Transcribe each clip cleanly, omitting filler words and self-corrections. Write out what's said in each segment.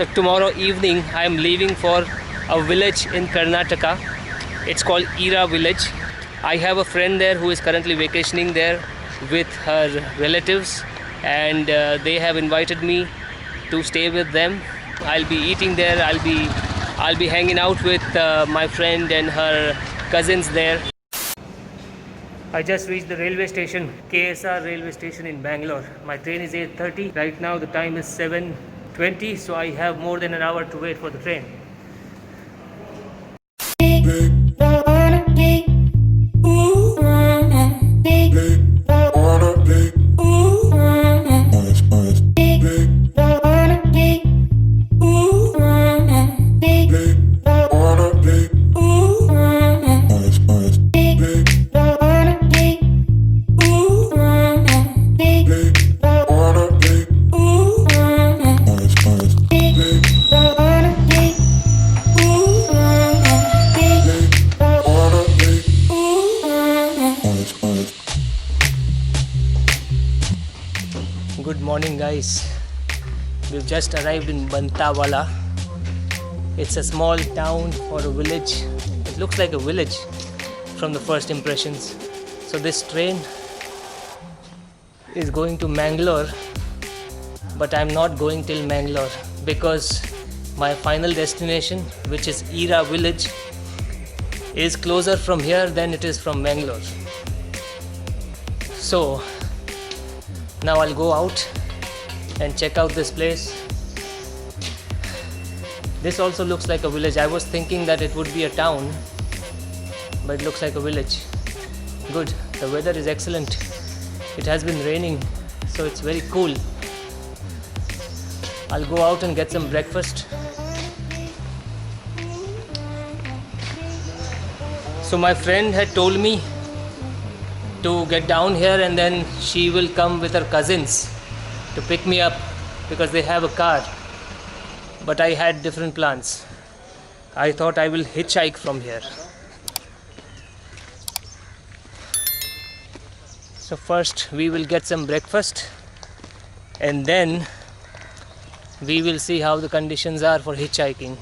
So tomorrow evening I am leaving for a village in Karnataka. It's called Ira village. I have a friend there who is currently vacationing there with her relatives, and they have invited me to stay with them. I'll be eating there. I'll be hanging out with my friend and her cousins there. I just reached the railway station, KSR railway station in Bangalore. My train is 8:30. Right now the time is 7:20, so I have more than an hour to wait for the train. Good morning guys, we've just arrived in Bantawala. It's a small town or a village. It looks like a village from the first impressions. So this train is going to Mangalore, but I'm not going till Mangalore because my final destination, which is Ira village, is closer from here than it is from Mangalore. So now I'll go out and check out this place. This also looks like a village. I was thinking that it would be a town, but it looks like a village. Good. The weather is excellent. It has been raining, so it's very cool. I'll go out and get some breakfast. So my friend had told me to get down here, and then she will come with her cousins to pick me up because they have a car. But I had different plans. I thought I will hitchhike from here. So first we will get some breakfast, and then we will see how the conditions are for hitchhiking.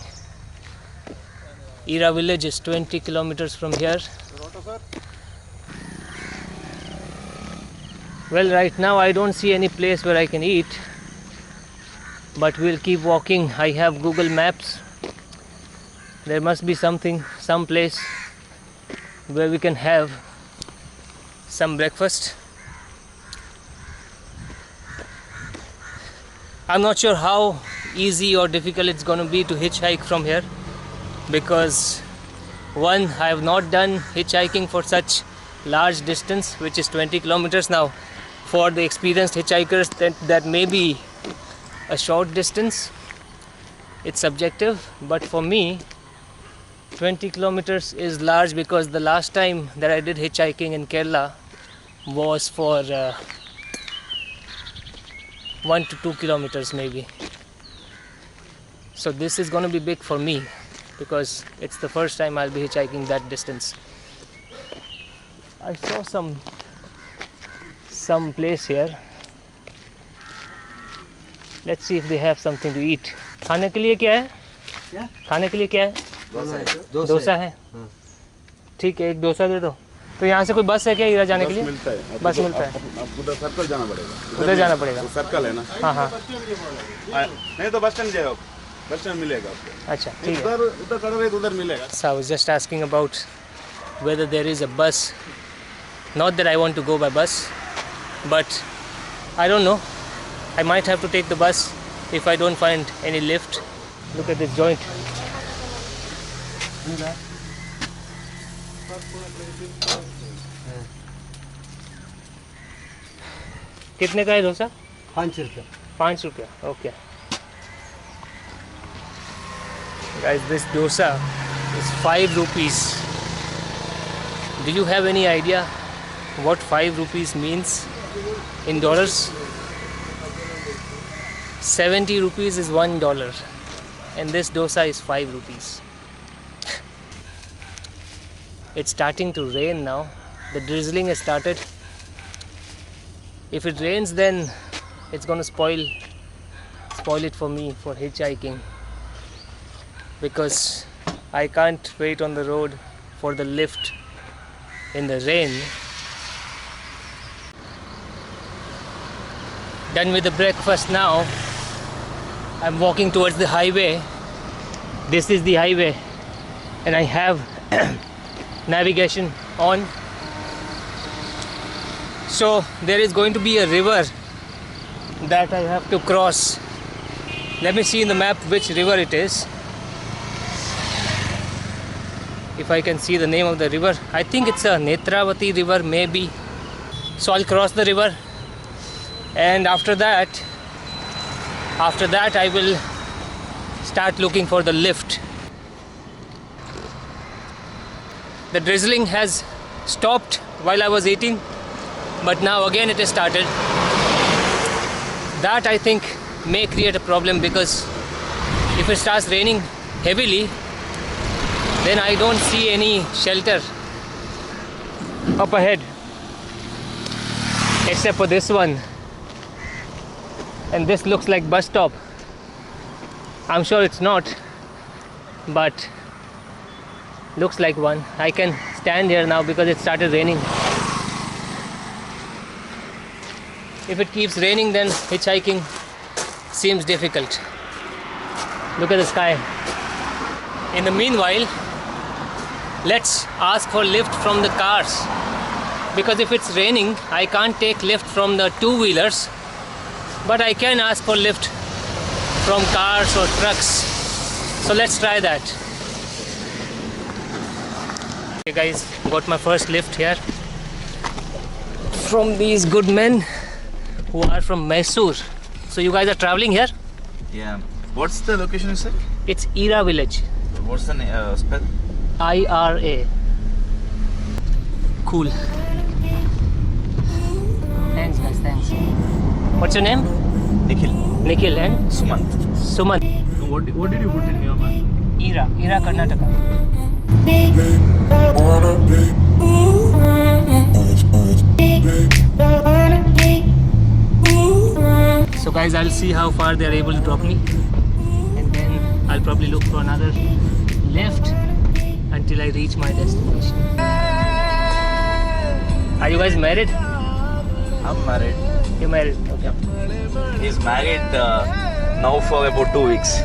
Ira village is 20 kilometers from here. Well, right now I don't see any place where I can eat, but we'll keep walking. I have Google Maps. There must be some place where we can have some breakfast. I'm not sure how easy or difficult it's going to be to hitchhike from here, because one, I have not done hitchhiking for such large distance, which is 20 kilometers now. For the experienced hitchhikers, that may be a short distance. It's subjective, but for me 20 kilometers is large, because the last time that I did hitchhiking in Kerala was for 1 to 2 kilometers maybe. So this is going to be big for me because it's the first time I'll be hitchhiking that distance. I saw some place here. Let's see if they have something to eat. खाने के लिए क्या है? क्या? खाने के लिए क्या है? डोसा है। ठीक है, एक डोसा दे दो। तो यहाँ से कोई बस है क्या इधर जाने के लिए? मिलता है। बस मिलता है। अब उधर सर्कल जाना पड़ेगा। उधर जाना पड़ेगा। सर्कल है ना? हाँ हाँ। नहीं तो बस स्टैंड जाओ। बस स्टैंड मिलेगा आपको। अच्छा, ठीक है। उधर खड़ा रहे तो उधर मिलेगा। So I was just asking about whether there is a bus. Not that I want to go by bus, but I don't know. I might have to take the bus if I don't find any lift. Look at this joint. कितने का है डोसा? 5 रुपये। 5 रुपये, okay. Guys, this dosa is 5 rupees. Do you have any idea what 5 rupees means in dollars? 70 rupees is $1, and this dosa is 5 rupees. It's starting to rain now. The drizzling has started. If it rains, then it's going to spoil spoil it for me for hitchhiking, because I can't wait on the road for the lift in the rain. Done with the breakfast now. I'm walking towards the highway. This is the highway, and I have navigation on. So there is going to be a river that I have to cross. Let me see in the map which river it is, if I can see the name of the river. I think it's a Netravati river maybe. So I'll cross the river, and after that I will start looking for the lift. The drizzling has stopped while I was eating, but now again it has started. That I think may create a problem, because if it starts raining heavily, then I don't see any shelter up ahead except for this one, and this looks like bus stop. I'm sure it's not, but looks like one. I can stand here now because it started raining. If it keeps raining, then hitchhiking seems difficult. Look at the sky. In the meanwhile, let's ask for lift from the cars, because if it's raining I can't take lift from the two-wheelers, but I can ask for lift from cars or trucks. So let's try that. Okay guys, got my first lift here from these good men who are from Mysore. So you guys are traveling here? Yeah. What's the location you said? It's Ira village. What's the spell? IRA. Cool. Thanks guys, thanks. What's your name? Nikhil. Nikhil and Sumant. Suman. What did you put in your mind? Ira Karnataka. So guys, I'll see how far they are able to drop me, and then I'll probably look for another lift until I reach my destination. Are you guys married? I'm married. You're married? Okay. He's married now for about 2 weeks.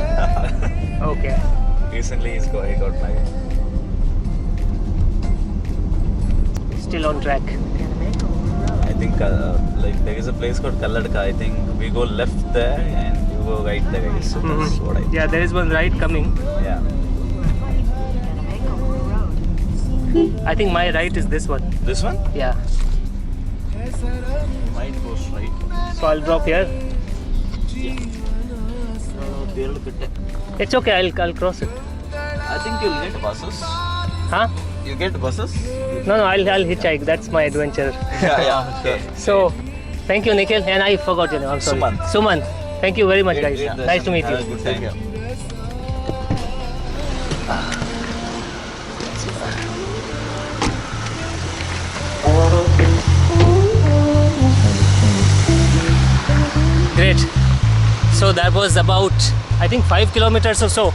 Okay. Recently he got married. Still on track. I think like there is a place called Kalladka. I think we go left there and you go right there. I guess. So that's what I think. Yeah, there is one right coming. Yeah. I think my right is this one. This one? Yeah. Mine goes right. So I'll drop here. It's okay, I'll cross it. I think you'll get buses. Huh? You get buses? No, I'll hitchhike. That's my adventure. Yeah, sure. So, thank you, Nikhil. And I forgot your name. I'm sorry. Suman. Suman. Thank you very much, guys. Great Nice to meet Have a you. good time. Great. So that was about, I think, 5 kilometers or so.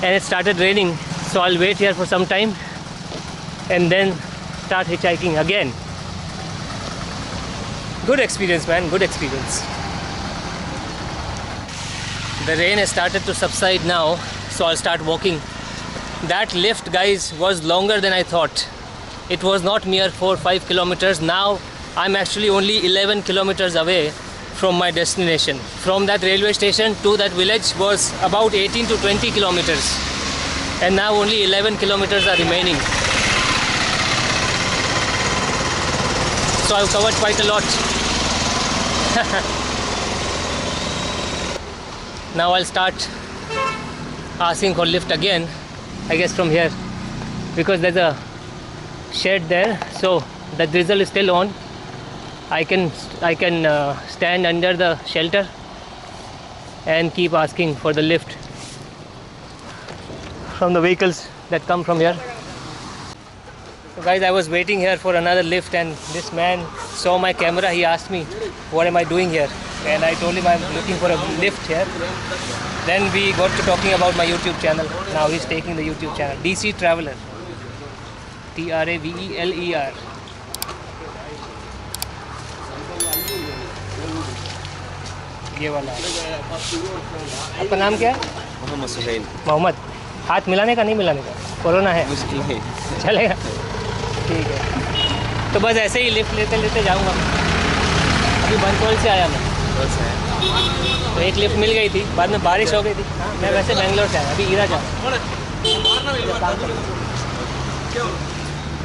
And it started raining. So I'll wait here for some time and then start hitchhiking again. Good experience, man. Good experience. The rain has started to subside now, so I'll start walking. That lift, guys, was longer than I thought. It was not mere 4-5 kilometers. Now I'm actually only 11 kilometers away from my destination. From that railway station to that village was about 18 to 20 kilometers. And now only 11 kilometers are remaining. So I've covered quite a lot. Now I'll start asking for lift again, I guess from here, because there's a shed there, so the drizzle is still on. I can stand under the shelter and keep asking for the lift from the vehicles that come from here. So guys, I was waiting here for another lift and this man saw my camera. He asked me, what am I doing here? And I told him I'm looking for a lift here. Then we got to talking about my YouTube channel. Now he's taking the YouTube channel. DC Traveler. Traveler. ये वाला। आपका नाम क्या है? मोहम्मद सुहेल। मोहम्मद। हाथ मिलाने का नहीं मिलाने का? कोरोना है। मुश्किल है। चलेगा। ठीक है। तो बस ऐसे ही लिफ्ट लेते लेते जाऊँगा। अभी बनतोल से आया मैं। तो एक लिफ्ट मिल गई थी, बाद में बारिश हो गई थी। मैं वैसे बेंगलोर से आया, अभी ईरा जाऊँ।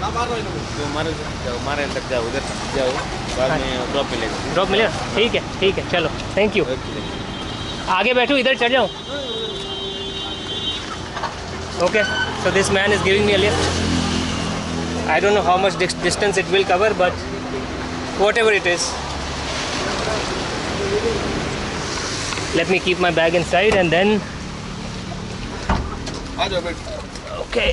हमारे तक जाओ, उधर जाओ, बाद में ड्रॉप मिलेगा। ड्रॉप मिलेगा? ठीक है, चलो, थैंक यू। आगे बैठो, इधर चढ़ जाओ। Okay, so this man is giving me a lift. I don't know how much distance it will cover, but whatever it is. Let me keep my bag inside and then. आ जाओ बेट। Okay,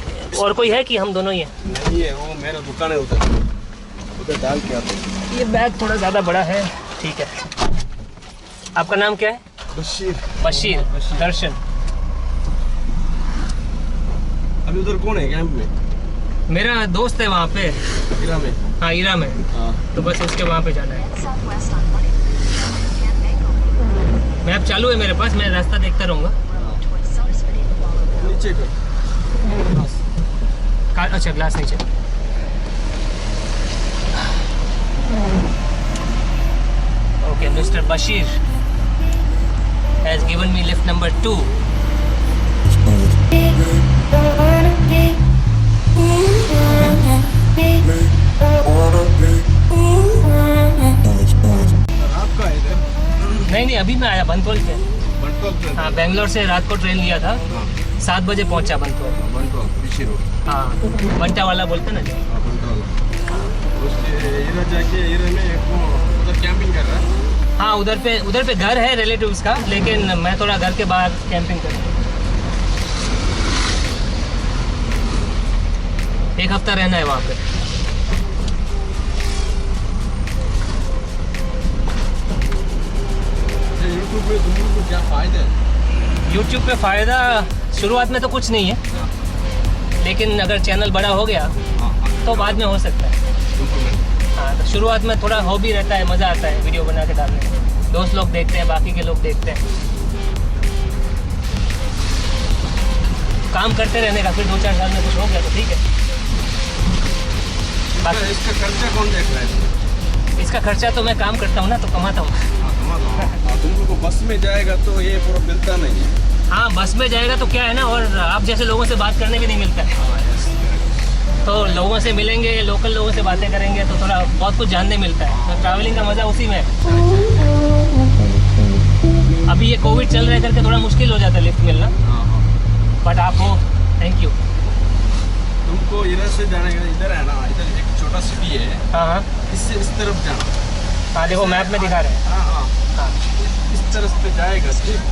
और कोई है कि हम दोनों ही हैं? नहीं है, वो मेरा दुकान है उधर डाल के आते हैं। ये बैग थोड़ा ज़्यादा बड़ा है, ठीक है। आपका नाम क्या है? बशीर। दर्शन। अभी उधर कौन है कैंप में? मेरा दोस्त है वहाँ पे। हीरा में? हाँ, हीरा में। हाँ। तो बस उसके वहाँ पे जाना है। मैप चालू है मेरे पास, मैं रास्ता देखता रहूँगा। नीचे अच्छा, ग्लास नीचे। Okay, Mr. Bashir has given me lift number 2. रात का है इधर? नहीं, अभी मैं आया बनतोल से। बंटोल से? हाँ, बेंगलोर से रात को ट्रेन लिया था। हाँ। 7 बजे पहुंचा बनतोल। बंटोल, ऋषि रोड। हाँ, बंटा वाला बोलते ना। हाँ, बंटोल। उसके हीरा जाके हीरे में एक वो उधर कैंपिंग कर रहा है। हाँ, उधर पे घर है रिलेटिव्स का, लेकिन मैं थोड़ा घर के बाहर कैंपिंग कर रहा हूँ। 1 हफ्ता रहना है वहाँ पे। यूट्यूब पे तुम को क्या फायदा है? यूट्यूब पे फ़ायदा शुरुआत में तो कुछ नहीं है, लेकिन अगर चैनल बड़ा हो गया तो बाद में हो सकता है। हाँ, तो शुरुआत में थोड़ा हॉबी रहता है, मज़ा आता है वीडियो बना के डालने में। दोस्त लोग देखते हैं, बाकी के लोग देखते हैं। काम करते रहने का, फिर 2-4 साल में कुछ हो गया तो ठीक है। बाकी इसका खर्चा कौन देख रहा है? इसका खर्चा तो मैं काम करता हूँ ना, तो कमाता हूँ। तुम लोग को बस में जाएगा तो ये पूरा मिलता नहीं है। हाँ, बस में जाएगा तो क्या है ना, और आप जैसे लोगों से बात करने भी नहीं मिलता है। तो लोगों से मिलेंगे, लोकल लोगों से बातें करेंगे तो थोड़ा बहुत कुछ जानने मिलता है। तो ट्रैवलिंग का मज़ा उसी में है। अभी ये कोविड चल रहा है करके थोड़ा मुश्किल हो जाता है लिफ्ट मिलना, बट आप हो, थैंक यू। तुमको इधर से जाने का, इधर है ना, इधर एक छोटा सिटी है। हाँ, इससे इस तरफ जाना। हाँ, देखो मैप में दिखा रहे हैं। हाँ, इस तरफ से जाएगा,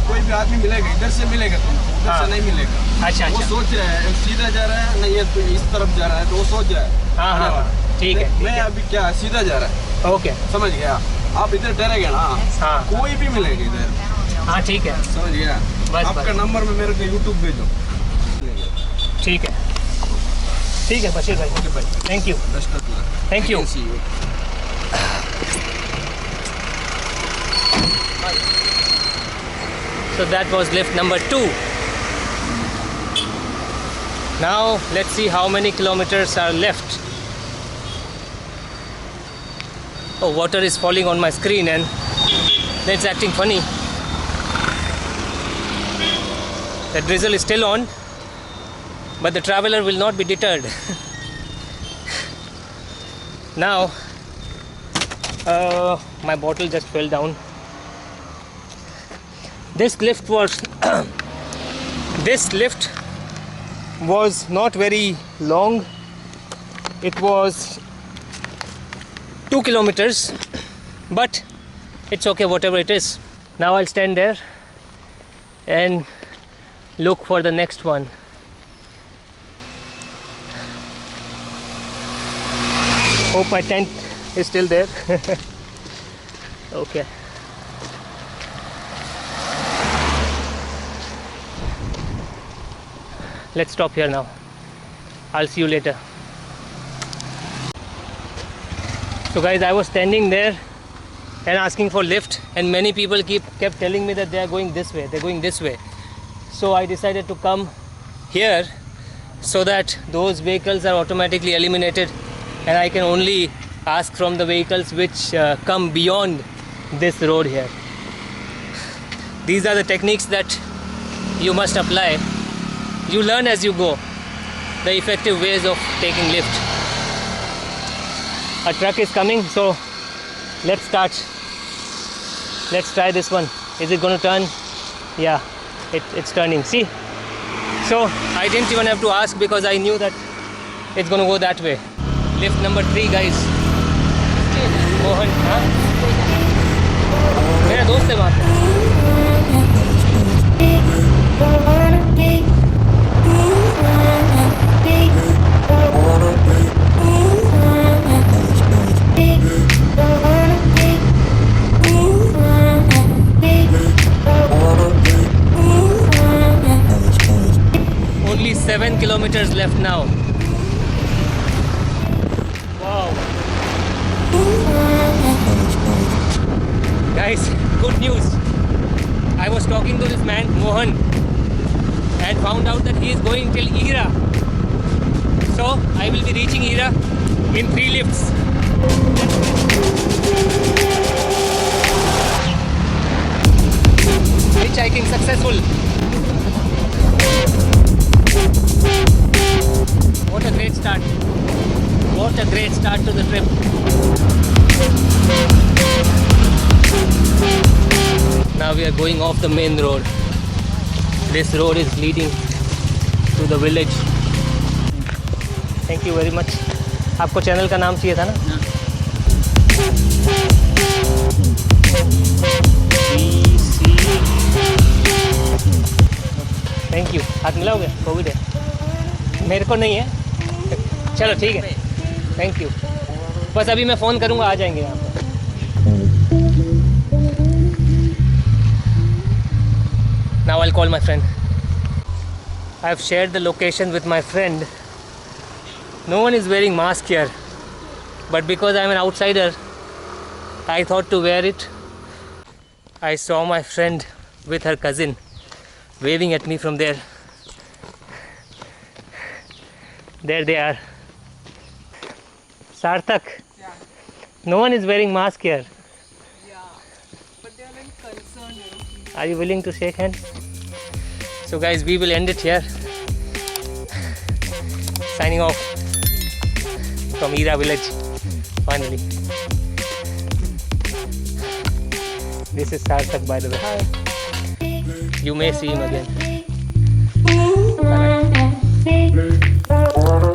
कोई भी आदमी मिलेगा, इधर से मिलेगा, तुमको उधर से नहीं मिलेगा। अच्छा। वो सोच रहा है सीधा जा रहा है, नहीं है तो इस तरफ जा रहा है, तो वो सोच रहा है। हाँ, ठीक है। मैं अभी क्या सीधा जा रहा है। ओके, समझ गया? आप इधर डरेगा ना, हाँ, कोई भी मिलेगा इधर। हाँ, ठीक है, समझ गया? बस। आपका नंबर में मेरे को यूट्यूब भेजो। ठीक है बशीर भाई, ओके भाई, thank you, best of luck. Thank you. See you. So that was lift number 2. Now let's see how many kilometers are left. Oh, water is falling on my screen and it's acting funny. The drizzle is still on, but the traveler will not be deterred. Now my bottle just fell down. This lift was not very long. It was 2 kilometers, but it's okay, whatever it is. Now I'll stand there and look for the next one. Hope my tent is still there. Okay. Let's stop here now. I'll see you later. So guys, I was standing there and asking for lift, and many people kept telling me that they are going this way, they're going this way. So I decided to come here so that those vehicles are automatically eliminated, and I can only ask from the vehicles which come beyond this road here. These are the techniques that you must apply. You learn as you go the effective ways of taking lift. A truck is coming, so let's start. Let's try this one. Is it going to turn? Yeah, it's turning. See? So I didn't even have to ask because I knew that it's going to go that way. Lift number 3, guys. Mohan, हाँ? मेरा दोस्त है वहाँ पे. Only 7 kilometers left now. Wow. Guys, good news. I was talking to this man, Mohan, and found out that he is going till Ihra. So, I will be reaching Ihra in 3 lifts. Hitchhiking successful. What a great start. What a great start to the trip. Now we are going off the main road. This road is leading to the village. Thank you very much. आपको channel का नाम चाहिए था ना? Thank you. हाथ मिलाओगे? Covid है. मेरे को नहीं है. चलो ठीक है. Thank you. बस अभी मैं फ़ोन करूँगा, आ जाएंगे यहाँ पर. Now I'll call my friend. I've shared the location with my friend. No one is wearing mask here, but because I'm an outsider, I thought to wear it. I saw my friend with her cousin waving at me from there. There they are. Sarthak. Yeah, No one is wearing mask here. yeah. But they are like concerned, you know. Are you willing to shake hands? So guys, we will end it here. Signing off from Ihra village. Finally. This is Sarthak, by the way. Hi. You may see him again. Bye.